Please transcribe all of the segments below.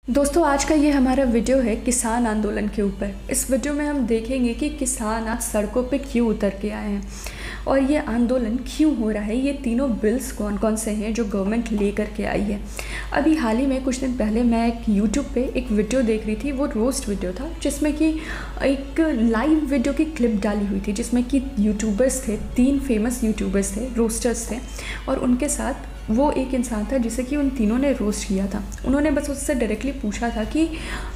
दोस्तों आज का ये हमारा वीडियो है किसान आंदोलन के ऊपर। इस वीडियो में हम देखेंगे कि किसान आज सड़कों पे क्यों उतर के आए हैं और ये आंदोलन क्यों हो रहा है। ये तीनों बिल्स कौन कौन से हैं जो गवर्नमेंट लेकर के आई है। अभी हाल ही में कुछ दिन पहले मैं एक यूट्यूब पे एक वीडियो देख रही थी। वो रोस्ट वीडियो था जिसमें कि एक लाइव वीडियो की क्लिप डाली हुई थी जिसमें कि यूट्यूबर्स थे, 3 फेमस यूट्यूबर्स थे, रोस्टर्स थे और उनके साथ वो एक इंसान था जिसे कि उन तीनों ने रोस्ट किया था। उन्होंने बस उससे डायरेक्टली पूछा था कि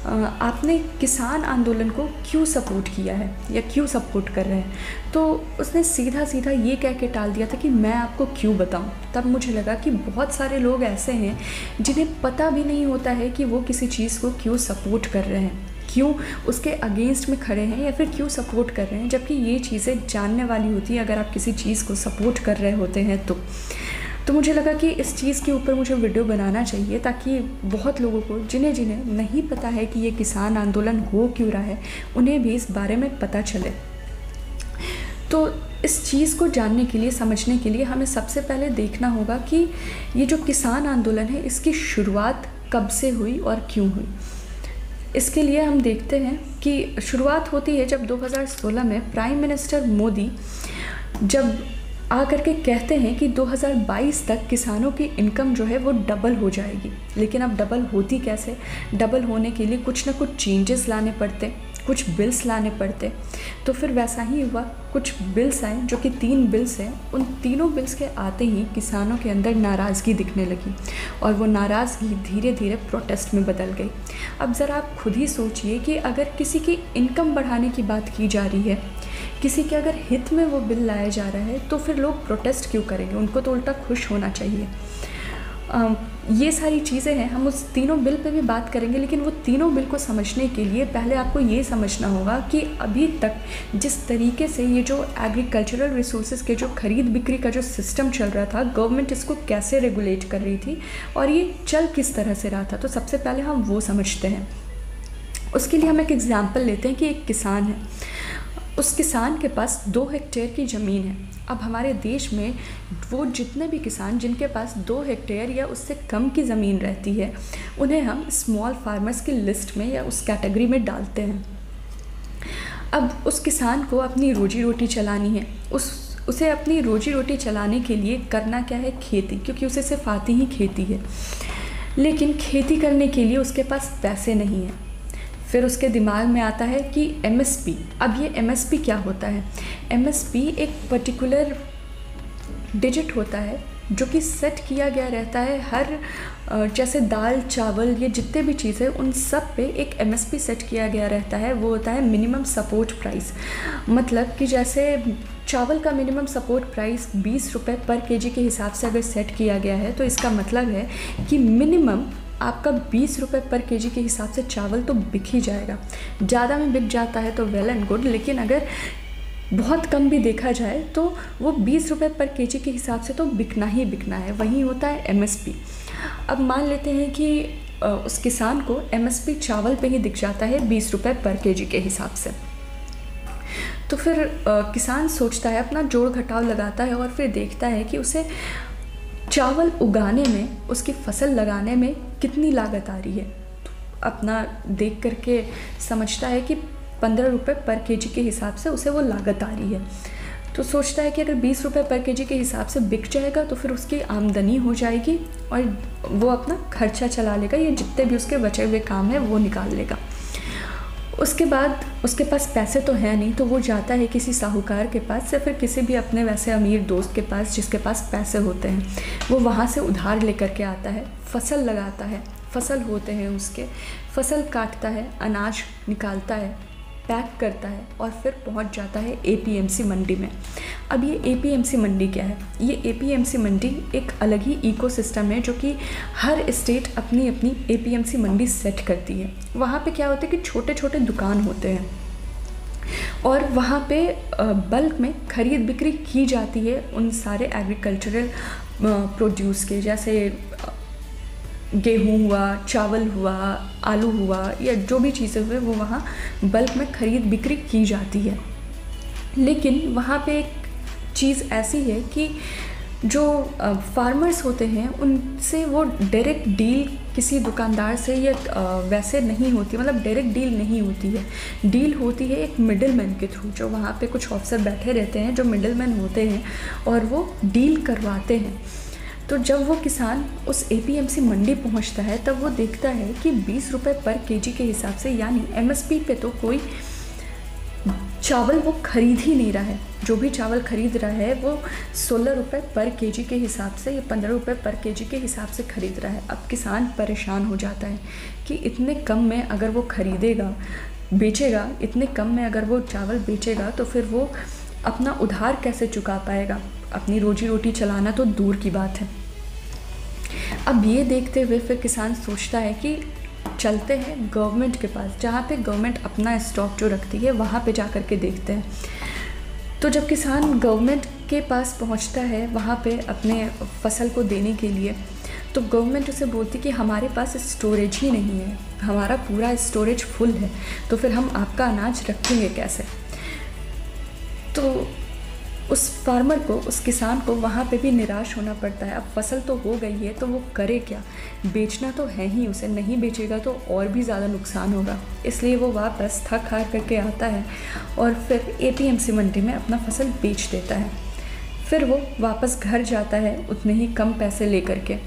आपने किसान आंदोलन को क्यों सपोर्ट किया है या क्यों सपोर्ट कर रहे हैं। तो उसने सीधा सीधा ये कह के टाल दिया था कि मैं आपको क्यों बताऊं। तब मुझे लगा कि बहुत सारे लोग ऐसे हैं जिन्हें पता भी नहीं होता है कि वो किसी चीज़ को क्यों सपोर्ट कर रहे हैं, क्यों उसके अगेंस्ट में खड़े हैं या फिर क्यों सपोर्ट कर रहे हैं, जबकि ये चीज़ें जानने वाली होती है अगर आप किसी चीज़ को सपोर्ट कर रहे होते हैं तो मुझे लगा कि इस चीज़ के ऊपर मुझे वीडियो बनाना चाहिए ताकि बहुत लोगों को जिन्हें जिन्हें नहीं पता है कि ये किसान आंदोलन हो क्यों रहा है उन्हें भी इस बारे में पता चले। तो इस चीज़ को जानने के लिए, समझने के लिए हमें सबसे पहले देखना होगा कि ये जो किसान आंदोलन है इसकी शुरुआत कब से हुई और क्यों हुई। इसके लिए हम देखते हैं कि शुरुआत होती है जब 2016 में प्राइम मिनिस्टर मोदी जब आकर के कहते हैं कि 2022 तक किसानों की इनकम जो है वो डबल हो जाएगी। लेकिन अब डबल होती कैसे? डबल होने के लिए कुछ ना कुछ चेंजेस लाने पड़ते, कुछ बिल्स लाने पड़ते। तो फिर वैसा ही हुआ, कुछ बिल्स आए जो कि 3 बिल्स हैं। उन तीनों बिल्स के आते ही किसानों के अंदर नाराज़गी दिखने लगी और वो नाराज़गी धीरे धीरे प्रोटेस्ट में बदल गई। अब ज़रा आप खुद ही सोचिए कि अगर किसी की इनकम बढ़ाने की बात की जा रही है, किसी के अगर हित में वो बिल लाया जा रहा है तो फिर लोग प्रोटेस्ट क्यों करेंगे? उनको तो उल्टा खुश होना चाहिए। ये सारी चीज़ें हैं, हम उस तीनों बिल पे भी बात करेंगे। लेकिन वो तीनों बिल को समझने के लिए पहले आपको ये समझना होगा कि अभी तक जिस तरीके से ये जो एग्रीकल्चरल रिसोर्सेज के जो खरीद बिक्री का जो सिस्टम चल रहा था, गवर्नमेंट इसको कैसे रेगुलेट कर रही थी और ये चल किस तरह से रहा था। तो सबसे पहले हम वो समझते हैं। उसके लिए हम एक एग्ज़ाम्पल लेते हैं कि एक किसान है, उस किसान के पास 2 हेक्टेयर की ज़मीन है। अब हमारे देश में वो जितने भी किसान जिनके पास 2 हेक्टेयर या उससे कम की ज़मीन रहती है उन्हें हम स्मॉल फार्मर्स की लिस्ट में या उस कैटेगरी में डालते हैं। अब उस किसान को अपनी रोजी रोटी चलानी है, उसे अपनी रोजी रोटी चलाने के लिए करना क्या है? खेती, क्योंकि उसे सिर्फ आती ही खेती है। लेकिन खेती करने के लिए उसके पास पैसे नहीं है। फिर उसके दिमाग में आता है कि MSP। अब ये MSP क्या होता है? MSP एक पर्टिकुलर डिजिट होता है जो कि सेट किया गया रहता है हर जैसे दाल, चावल, ये जितने भी चीज़ें उन सब पे एक MSP सेट किया गया रहता है। वो होता है मिनिमम सपोर्ट प्राइस। मतलब कि जैसे चावल का मिनिमम सपोर्ट प्राइस 20 रुपये पर केजी के हिसाब से अगर सेट किया गया है तो इसका मतलब है कि मिनिमम आपका 20 रुपये पर केजी के हिसाब से चावल तो बिक ही जाएगा। ज़्यादा में बिक जाता है तो वेल एंड गुड, लेकिन अगर बहुत कम भी देखा जाए तो वो 20 रुपये पर केजी के हिसाब से तो बिकना ही बिकना है। वही होता है MSP। अब मान लेते हैं कि उस किसान को MSP चावल पे ही दिख जाता है 20 रुपये पर केजी के हिसाब से। तो फिर किसान सोचता है, अपना जोड़ घटाव लगाता है और फिर देखता है कि उसे चावल उगाने में, उसकी फसल लगाने में कितनी लागत आ रही है। तो अपना देख करके समझता है कि 15 रुपये पर केजी के हिसाब से उसे वो लागत आ रही है। तो सोचता है कि अगर 20 रुपये पर केजी के हिसाब से बिक जाएगा तो फिर उसकी आमदनी हो जाएगी और वो अपना खर्चा चला लेगा, या जितने भी उसके बचे हुए काम हैं वो निकाल लेगा। उसके बाद उसके पास पैसे तो है नहीं तो वो जाता है किसी साहूकार के पास या फिर किसी भी अपने वैसे अमीर दोस्त के पास जिसके पास पैसे होते हैं। वो वहाँ से उधार लेकर के आता है, फसल लगाता है, फसल होते हैं उसके, फसल काटता है, अनाज निकालता है, पैक करता है और फिर पहुंच जाता है APMC मंडी में। अब ये APMC मंडी क्या है? ये APMC मंडी एक अलग ही इकोसिस्टम है जो कि हर स्टेट अपनी अपनी APMC मंडी सेट करती है। वहाँ पे क्या होता है कि छोटे छोटे दुकान होते हैं और वहाँ पे बल्क में खरीद बिक्री की जाती है उन सारे एग्रीकल्चरल प्रोड्यूस के, जैसे गेहूँ हुआ, चावल हुआ, आलू हुआ, या जो भी चीज़ें हुए वो वहाँ बल्क में ख़रीद बिक्री की जाती है। लेकिन वहाँ पे एक चीज़ ऐसी है कि जो फार्मर्स होते हैं उनसे वो डायरेक्ट डील किसी दुकानदार से या वैसे नहीं होती, मतलब डायरेक्ट डील नहीं होती है। डील होती है एक मिडिलमैन के थ्रू, जो वहाँ पे कुछ ऑफिसर बैठे रहते हैं जो मिडिलमैन होते हैं और वो डील करवाते हैं। तो जब वो किसान उस APMC मंडी पहुँचता है तब वो देखता है कि 20 रुपये पर केजी के हिसाब से, यानी MSP पे तो कोई चावल वो खरीद ही नहीं रहा है। जो भी चावल खरीद रहा है वो 16 रुपये पर केजी के हिसाब से या 15 रुपये पर केजी के हिसाब से खरीद रहा है। अब किसान परेशान हो जाता है कि इतने कम में अगर वो खरीदेगा, बेचेगा, इतने कम में अगर वो चावल बेचेगा तो फिर वो अपना उधार कैसे चुका पाएगा, अपनी रोजी रोटी चलाना तो दूर की बात है। अब ये देखते हुए फिर किसान सोचता है कि चलते हैं गवर्नमेंट के पास, जहाँ पे गवर्नमेंट अपना स्टॉक जो रखती है वहाँ पे जा कर के देखते हैं। तो जब किसान गवर्नमेंट के पास पहुँचता है वहाँ पे अपने फसल को देने के लिए, तो गवर्नमेंट उसे बोलती कि हमारे पास स्टोरेज ही नहीं है, हमारा पूरा स्टोरेज फुल है, तो फिर हम आपका अनाज रखेंगे कैसे। तो उस फार्मर को, उस किसान को वहाँ पे भी निराश होना पड़ता है। अब फसल तो हो गई है तो वो करे क्या, बेचना तो है ही उसे, नहीं बेचेगा तो और भी ज़्यादा नुकसान होगा। इसलिए वो वापस थक हार करके आता है और फिर APMC मंडी में अपना फसल बेच देता है। फिर वो वापस घर जाता है उतने ही कम पैसे लेकर के,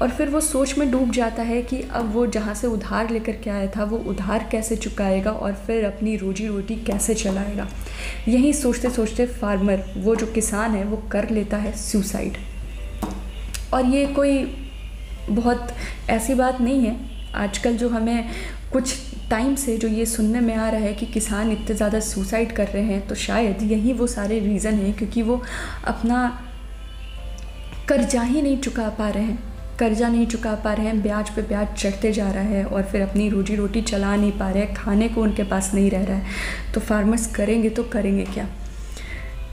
और फिर वो सोच में डूब जाता है कि अब वो जहाँ से उधार लेकर के आया था वो उधार कैसे चुकाएगा और फिर अपनी रोजी रोटी कैसे चलाएगा। यही सोचते सोचते फार्मर, वो जो किसान है, वो कर लेता है सुसाइड। और ये कोई बहुत ऐसी बात नहीं है। आजकल जो हमें कुछ टाइम से जो ये सुनने में आ रहा है कि किसान इतने ज़्यादा सुसाइड कर रहे हैं, तो शायद यही वो सारे रीज़न हैं, क्योंकि वो अपना कर्जा ही नहीं चुका पा रहे हैं। कर्जा नहीं चुका पा रहे हैं, ब्याज पे ब्याज चढ़ते जा रहा है और फिर अपनी रोजी रोटी चला नहीं पा रहे हैं, खाने को उनके पास नहीं रह रहा है। तो फार्मर्स करेंगे तो करेंगे क्या।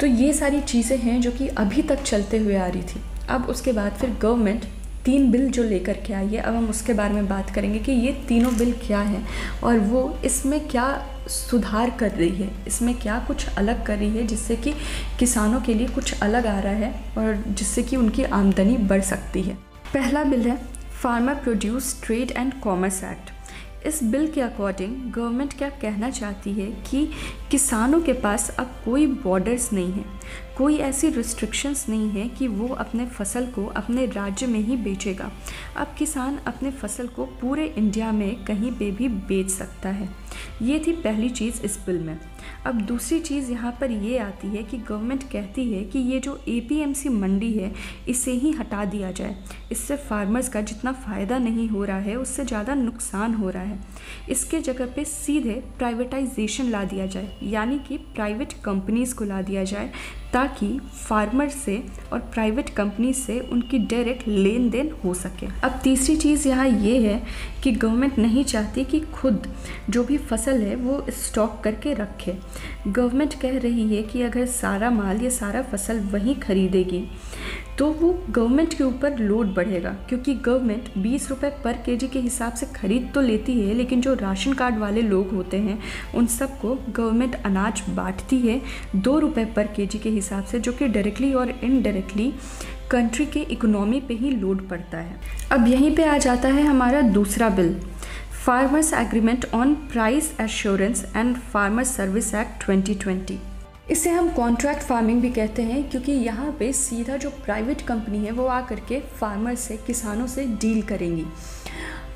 तो ये सारी चीज़ें हैं जो कि अभी तक चलते हुए आ रही थी। अब उसके बाद फिर गवर्नमेंट 3 बिल जो लेकर के आई है, अब हम उसके बारे में बात करेंगे कि ये तीनों बिल क्या हैं और वो इसमें क्या सुधार कर रही है, इसमें क्या कुछ अलग कर रही है जिससे कि किसानों के लिए कुछ अलग आ रहा है और जिससे कि उनकी आमदनी बढ़ सकती है। पहला बिल है farmer produce trade and commerce act. इस बिल के अकॉर्डिंग गवर्नमेंट क्या कहना चाहती है कि किसानों के पास अब कोई बॉर्डर्स नहीं है, कोई ऐसी रिस्ट्रिक्शंस नहीं है कि वो अपने फसल को अपने राज्य में ही बेचेगा। अब किसान अपने फसल को पूरे इंडिया में कहीं पे भी बेच सकता है। ये थी पहली चीज़ इस बिल में। अब दूसरी चीज़ यहाँ पर ये आती है कि गवर्नमेंट कहती है कि ये जो APMC मंडी है इसे ही हटा दिया जाए। इससे फार्मर्स का जितना फ़ायदा नहीं हो रहा है उससे ज़्यादा नुकसान हो रहा है। इसके जगह पे सीधे प्राइवेटाइजेशन ला दिया जाए, यानी कि प्राइवेट कंपनीज़ को ला दिया जाए, ताकि फार्मर से और प्राइवेट कंपनी से उनकी डायरेक्ट लेन देन हो सके। अब तीसरी चीज़ यहाँ ये है कि गवर्नमेंट नहीं चाहती कि खुद जो भी फसल है वो स्टॉक करके रखे। गवर्नमेंट कह रही है कि अगर सारा माल या सारा फसल वहीं खरीदेगी तो वो गवर्नमेंट के ऊपर लोड बढ़ेगा, क्योंकि गवर्नमेंट 20 रुपये पर केजी के हिसाब से खरीद तो लेती है, लेकिन जो राशन कार्ड वाले लोग होते हैं उन सबको गवर्नमेंट अनाज बांटती है 2 रुपये पर केजी के हिसाब से, जो कि डायरेक्टली और इनडायरेक्टली कंट्री के इकोनॉमी पे ही लोड पड़ता है। अब यहीं पे आ जाता है हमारा दूसरा bill, farmers agreement on price assurance and farmer service act 2020। इसे हम कॉन्ट्रैक्ट फार्मिंग भी कहते हैं, क्योंकि यहाँ पे सीधा जो प्राइवेट कंपनी है वो आ करके फार्मर से, किसानों से डील करेंगी।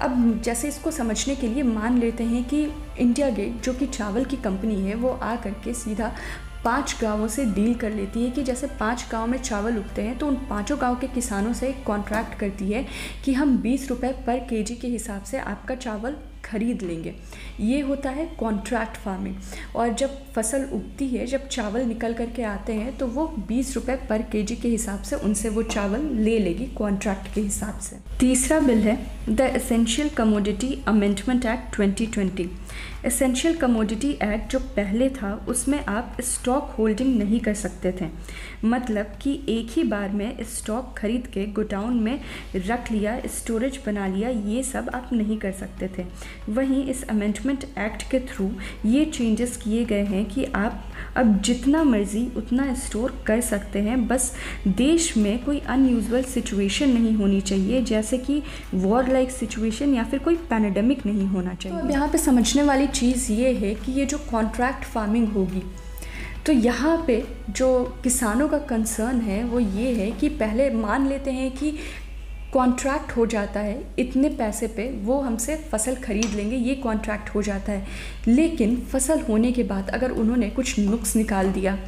अब जैसे इसको समझने के लिए मान लेते हैं कि इंडिया गेट जो कि चावल की कंपनी है वो आ करके सीधा 5 गांवों से डील कर लेती है कि जैसे 5 गांव में चावल उगते हैं तो उन 5 गांव के किसानों से एक कॉन्ट्रैक्ट करती है कि हम 20 रुपये पर केजी के हिसाब से आपका चावल खरीद लेंगे। ये होता है कॉन्ट्रैक्ट फार्मिंग। और जब फसल उगती है, जब चावल निकल करके आते हैं तो वो 20 रुपये पर केजी के हिसाब से उनसे वो चावल ले लेगी कॉन्ट्रैक्ट के हिसाब से। तीसरा बिल है the essential commodity amendment act 2020। Essential commodity act जो पहले था उसमें आप स्टॉक स्टॉक होल्डिंग नहीं कर सकते थे। मतलब कि एक ही बार में स्टॉक खरीद के गोडाउन में रख लिया, स्टोरेज बना लिया, ये सब आप नहीं कर सकते थे। वहीं इस अमेंडमेंट एक्ट के थ्रू ये चेंजेस किए गए हैं कि आप अब जितना मर्ज़ी उतना स्टोर कर सकते हैं, बस देश में कोई अनयूजुअल सिचुएशन नहीं होनी चाहिए, जैसे कि वॉर लाइक सिचुएशन या फिर कोई पैंडेमिक नहीं होना चाहिए। तो अब यहाँ पे समझने वाली चीज़ ये है कि ये जो कॉन्ट्रैक्ट फार्मिंग होगी, तो यहाँ पे जो किसानों का कंसर्न है वो ये है कि पहले मान लेते हैं कि कॉन्ट्रैक्ट हो जाता है, इतने पैसे पे वो हमसे फसल ख़रीद लेंगे, ये कॉन्ट्रैक्ट हो जाता है। लेकिन फसल होने के बाद अगर उन्होंने कुछ नुक्स निकाल दिया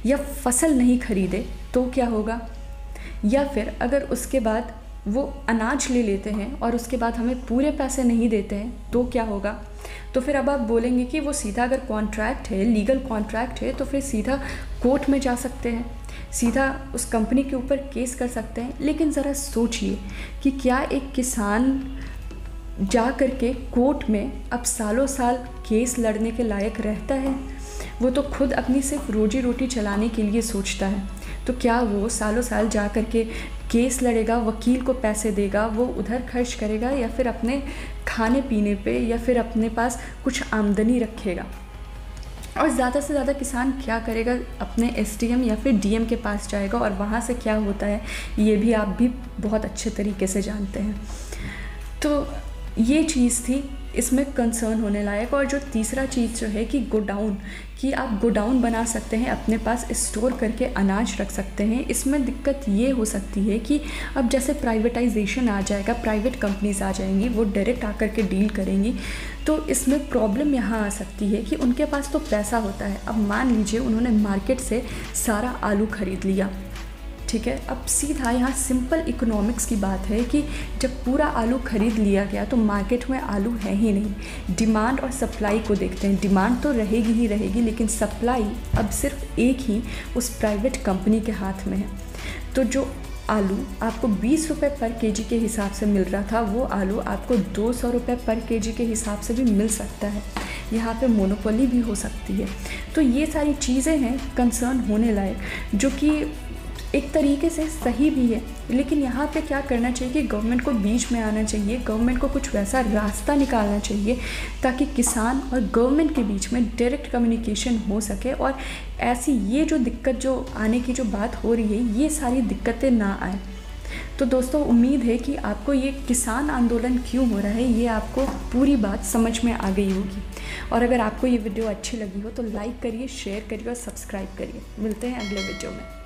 या फसल नहीं ख़रीदे तो क्या होगा? या फिर अगर उसके बाद वो अनाज ले लेते हैं और उसके बाद हमें पूरे पैसे नहीं देते हैं तो क्या होगा? तो फिर अब आप बोलेंगे कि वो सीधा, अगर कॉन्ट्रैक्ट है, लीगल कॉन्ट्रैक्ट है, तो फिर सीधा कोर्ट में जा सकते हैं, सीधा उस कंपनी के ऊपर केस कर सकते हैं। लेकिन ज़रा सोचिए कि क्या एक किसान जा कर के कोर्ट में अब सालों साल केस लड़ने के लायक रहता है? वो तो खुद अपनी सिर्फ रोजी रोटी चलाने के लिए सोचता है, तो क्या वो सालों साल जा कर के केस लड़ेगा, वकील को पैसे देगा, वो उधर खर्च करेगा या फिर अपने खाने पीने पे या फिर अपने पास कुछ आमदनी रखेगा? और ज़्यादा से ज़्यादा किसान क्या करेगा? अपने एसडीएम या फिर डीएम के पास जाएगा और वहाँ से क्या होता है ये भी आप भी बहुत अच्छे तरीके से जानते हैं। तो ये चीज़ थी इसमें कंसर्न होने लायक। और जो तीसरा चीज़ जो है कि गोडाउन, कि आप गोडाउन बना सकते हैं, अपने पास स्टोर करके अनाज रख सकते हैं। इसमें दिक्कत ये हो सकती है कि अब जैसे प्राइवेटाइजेशन आ जाएगा, प्राइवेट कंपनीज आ जाएंगी, वो डायरेक्ट आकर के डील करेंगी, तो इसमें प्रॉब्लम यहाँ आ सकती है कि उनके पास तो पैसा होता है। अब मान लीजिए उन्होंने मार्केट से सारा आलू ख़रीद लिया, ठीक है। अब सीधा यहाँ सिंपल इकोनॉमिक्स की बात है कि जब पूरा आलू ख़रीद लिया गया तो मार्केट में आलू है ही नहीं। डिमांड और सप्लाई को देखते हैं, डिमांड तो रहेगी ही रहेगी, लेकिन सप्लाई अब सिर्फ एक ही उस प्राइवेट कंपनी के हाथ में है। तो जो आलू आपको 20 रुपये पर केजी के हिसाब से मिल रहा था, वो आलू आपको 200 रुपये पर केजी के हिसाब से भी मिल सकता है। यहाँ पे मोनोपोली भी हो सकती है। तो ये सारी चीज़ें हैं कंसर्न होने लायक, जो कि एक तरीके से सही भी है। लेकिन यहाँ पे क्या करना चाहिए कि गवर्नमेंट को बीच में आना चाहिए, गवर्नमेंट को कुछ वैसा रास्ता निकालना चाहिए ताकि किसान और गवर्नमेंट के बीच में डायरेक्ट कम्युनिकेशन हो सके और ऐसी ये जो दिक्कत जो आने की जो बात हो रही है, ये सारी दिक्कतें ना आए। तो दोस्तों, उम्मीद है कि आपको ये किसान आंदोलन क्यों हो रहा है, ये आपको पूरी बात समझ में आ गई होगी। और अगर आपको ये वीडियो अच्छी लगी हो तो लाइक करिए, शेयर करिए और सब्सक्राइब करिए। मिलते हैं अगले वीडियो में।